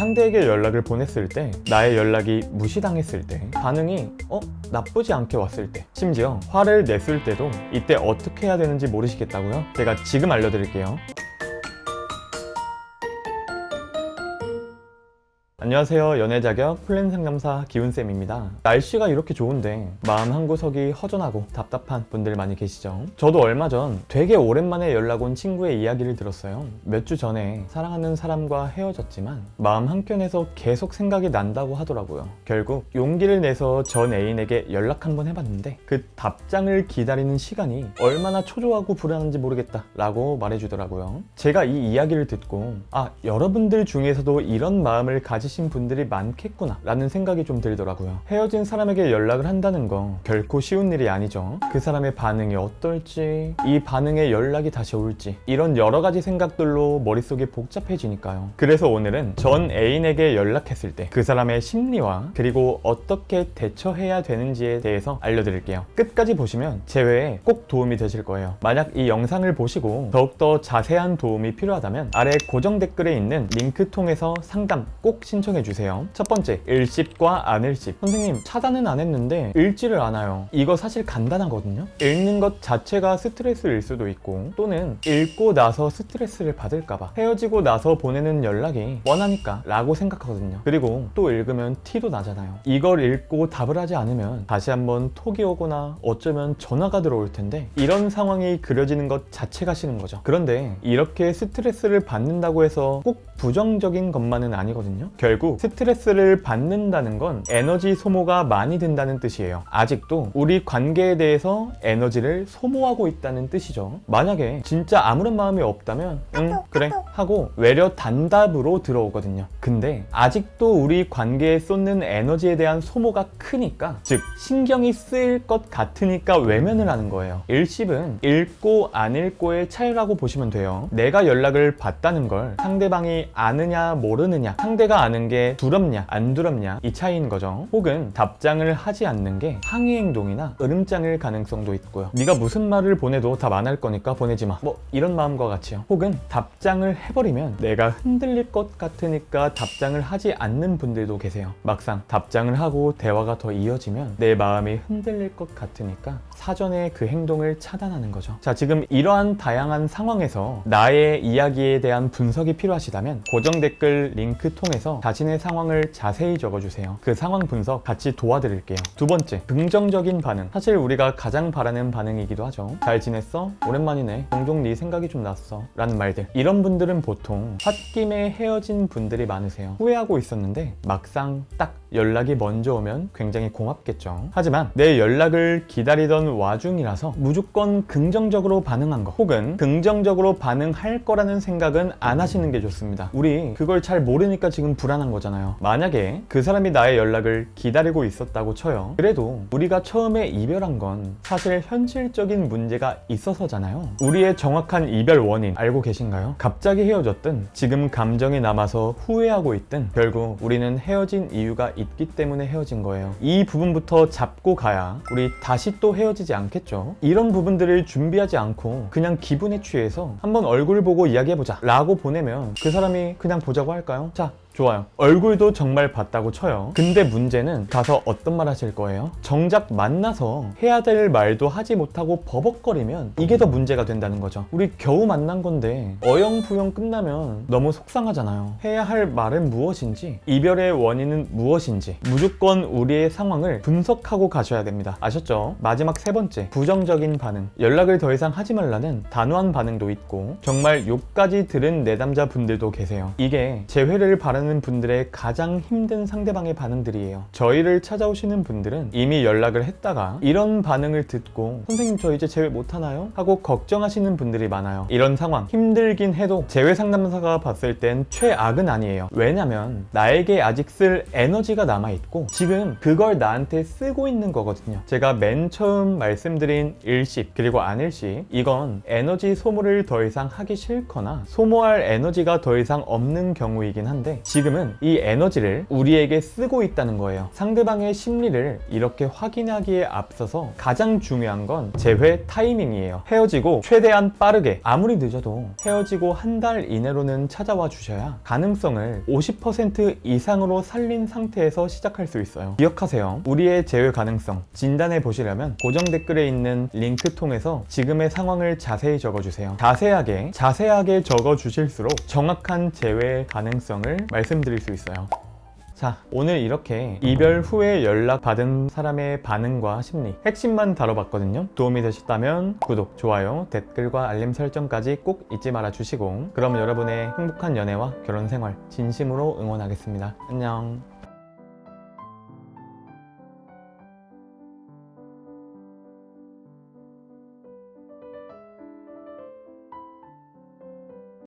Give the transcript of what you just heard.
상대에게 연락을 보냈을 때, 나의 연락이 무시당했을 때, 반응이 나쁘지 않게 왔을 때, 심지어 화를 냈을 때도 이때 어떻게 해야 되는지 모르시겠다고요? 제가 지금 알려드릴게요. 안녕하세요. 연애자격 플랜상담사 기훈쌤입니다. 날씨가 이렇게 좋은데 마음 한구석이 허전하고 답답한 분들 많이 계시죠? 저도 얼마 전 되게 오랜만에 연락 온 친구의 이야기를 들었어요. 몇 주 전에 사랑하는 사람과 헤어졌지만 마음 한켠에서 계속 생각이 난다고 하더라고요. 결국 용기를 내서 전 애인에게 연락 한번 해봤는데 그 답장을 기다리는 시간이 얼마나 초조하고 불안한지 모르겠다 라고 말해주더라고요. 제가 이 이야기를 듣고 여러분들 중에서도 이런 마음을 가지신 분들이 많겠구나 라는 생각이 좀 들더라고요. 헤어진 사람에게 연락을 한다는 거 결코 쉬운 일이 아니죠. 그 사람의 반응이 어떨지, 이 반응에 연락이 다시 올지, 이런 여러 가지 생각들로 머릿속이 복잡해지니까요. 그래서 오늘은 전 애인에게 연락했을 때 그 사람의 심리와 그리고 어떻게 대처해야 되는지에 대해서 알려드릴게요. 끝까지 보시면 제 외에 꼭 도움이 되실 거예요. 만약 이 영상을 보시고 더욱더 자세한 도움이 필요하다면 아래 고정 댓글에 있는 링크 통해서 상담 꼭 신청해주세요. 첫 번째, 읽씹과 안 읽씹. 선생님, 차단은 안 했는데 읽지를 않아요. 이거 사실 간단하거든요. 읽는 것 자체가 스트레스일 수도 있고, 또는 읽고 나서 스트레스를 받을까봐 헤어지고 나서 보내는 연락이 뻔하니까 라고 생각하거든요. 그리고 또 읽으면 티도 나잖아요. 이걸 읽고 답을 하지 않으면 다시 한번 톡이 오거나 어쩌면 전화가 들어올 텐데, 이런 상황이 그려지는 것 자체가 싫은 거죠. 그런데 이렇게 스트레스를 받는다고 해서 꼭 부정적인 것만은 아니거든요. 결국 스트레스를 받는다는 건 에너지 소모가 많이 된다는 뜻이에요. 아직도 우리 관계에 대해서 에너지를 소모하고 있다는 뜻이죠. 만약에 진짜 아무런 마음이 없다면 그래 하고 외려 단답으로 들어오거든요. 근데 아직도 우리 관계에 쏟는 에너지에 대한 소모가 크니까, 즉 신경이 쓰일 것 같으니까 외면을 하는 거예요. 읽씹은 읽고 안 읽고의 차이라고 보시면 돼요. 내가 연락을 받다는 걸 상대방이 아느냐 모르느냐, 상대가 아는 게 두렵냐 안 두렵냐 이 차이인 거죠. 혹은 답장을 하지 않는 게 항의 행동이나 으름장일 가능성도 있고요. 네가 무슨 말을 보내도 답 안 할 거니까 보내지 마, 이런 마음과 같이요. 혹은 답장을 해버리면 내가 흔들릴 것 같으니까 답장을 하지 않는 분들도 계세요. 막상 답장을 하고 대화가 더 이어지면 내 마음이 흔들릴 것 같으니까 사전에 그 행동을 차단하는 거죠. 자, 지금 이러한 다양한 상황에서 나의 이야기에 대한 분석이 필요하시다면 고정 댓글 링크 통해서 자신의 상황을 자세히 적어주세요. 그 상황 분석 같이 도와드릴게요. 두 번째, 긍정적인 반응. 사실 우리가 가장 바라는 반응이기도 하죠. 잘 지냈어? 오랜만이네. 종종 네 생각이 좀 났어 라는 말들. 이런 분들은 보통 홧김에 헤어진 분들이 많으세요. 후회하고 있었는데 막상 딱 연락이 먼저 오면 굉장히 고맙겠죠. 하지만 내 연락을 기다리던 와중이라서 무조건 긍정적으로 반응한 거, 혹은 긍정적으로 반응할 거라는 생각은 안 하시는 게 좋습니다. 우리 그걸 잘 모르니까 지금 불안한 거잖아요. 만약에 그 사람이 나의 연락을 기다리고 있었다고 쳐요. 그래도 우리가 처음에 이별한 건 사실 현실적인 문제가 있어서잖아요. 우리의 정확한 이별 원인 알고 계신가요? 갑자기 헤어졌든 지금 감정이 남아서 후회하고 있든 결국 우리는 헤어진 이유가 있기 때문에 헤어진 거예요. 이 부분부터 잡고 가야 우리 다시 또 헤어지지 않겠죠. 이런 부분들을 준비하지 않고 그냥 기분에 취해서 한번 얼굴 보고 이야기해보자 라고 보내면 그 사람이 그냥 보자고 할까요? 자, 좋아요. 얼굴도 정말 봤다고 쳐요. 근데 문제는 가서 어떤 말 하실 거예요? 정작 만나서 해야 될 말도 하지 못하고 버벅거리면 이게 더 문제가 된다는 거죠. 우리 겨우 만난 건데 어영부영 끝나면 너무 속상하잖아요. 해야 할 말은 무엇인지, 이별의 원인은 무엇인지 무조건 우리의 상황을 분석하고 가셔야 됩니다. 아셨죠? 마지막 세 번째, 부정적인 반응. 연락을 더 이상 하지 말라는 단호한 반응도 있고 정말 욕까지 들은 내담자 분들도 계세요. 이게 재회를 바라는 분들의 가장 힘든 상대방의 반응들이에요. 저희를 찾아오시는 분들은 이미 연락을 했다가 이런 반응을 듣고 선생님 저 이제 재회 못하나요? 하고 걱정하시는 분들이 많아요. 이런 상황 힘들긴 해도 재회 상담사가 봤을 땐 최악은 아니에요. 왜냐면 나에게 아직 쓸 에너지가 남아있고 지금 그걸 나한테 쓰고 있는 거거든요. 제가 맨 처음 말씀드린 일십 그리고 안 일십, 이건 에너지 소모를 더 이상 하기 싫거나 소모할 에너지가 더 이상 없는 경우이긴 한데 지금은 이 에너지를 우리에게 쓰고 있다는 거예요. 상대방의 심리를 이렇게 확인하기에 앞서서 가장 중요한 건 재회 타이밍이에요. 헤어지고 최대한 빠르게, 아무리 늦어도 헤어지고 한 달 이내로는 찾아와 주셔야 가능성을 50% 이상으로 살린 상태에서 시작할 수 있어요. 기억하세요. 우리의 재회 가능성 진단해 보시려면 고정 댓글에 있는 링크 통해서 지금의 상황을 자세히 적어주세요. 자세하게 적어주실수록 정확한 재회 가능성을 말씀드릴 수 있어요. 자, 오늘 이렇게 이별 후에 연락받은 사람의 반응과 심리 핵심만 다뤄봤거든요. 도움이 되셨다면 구독, 좋아요, 댓글과 알림 설정까지 꼭 잊지 말아 주시고, 그럼 여러분의 행복한 연애와 결혼 생활 진심으로 응원하겠습니다. 안녕.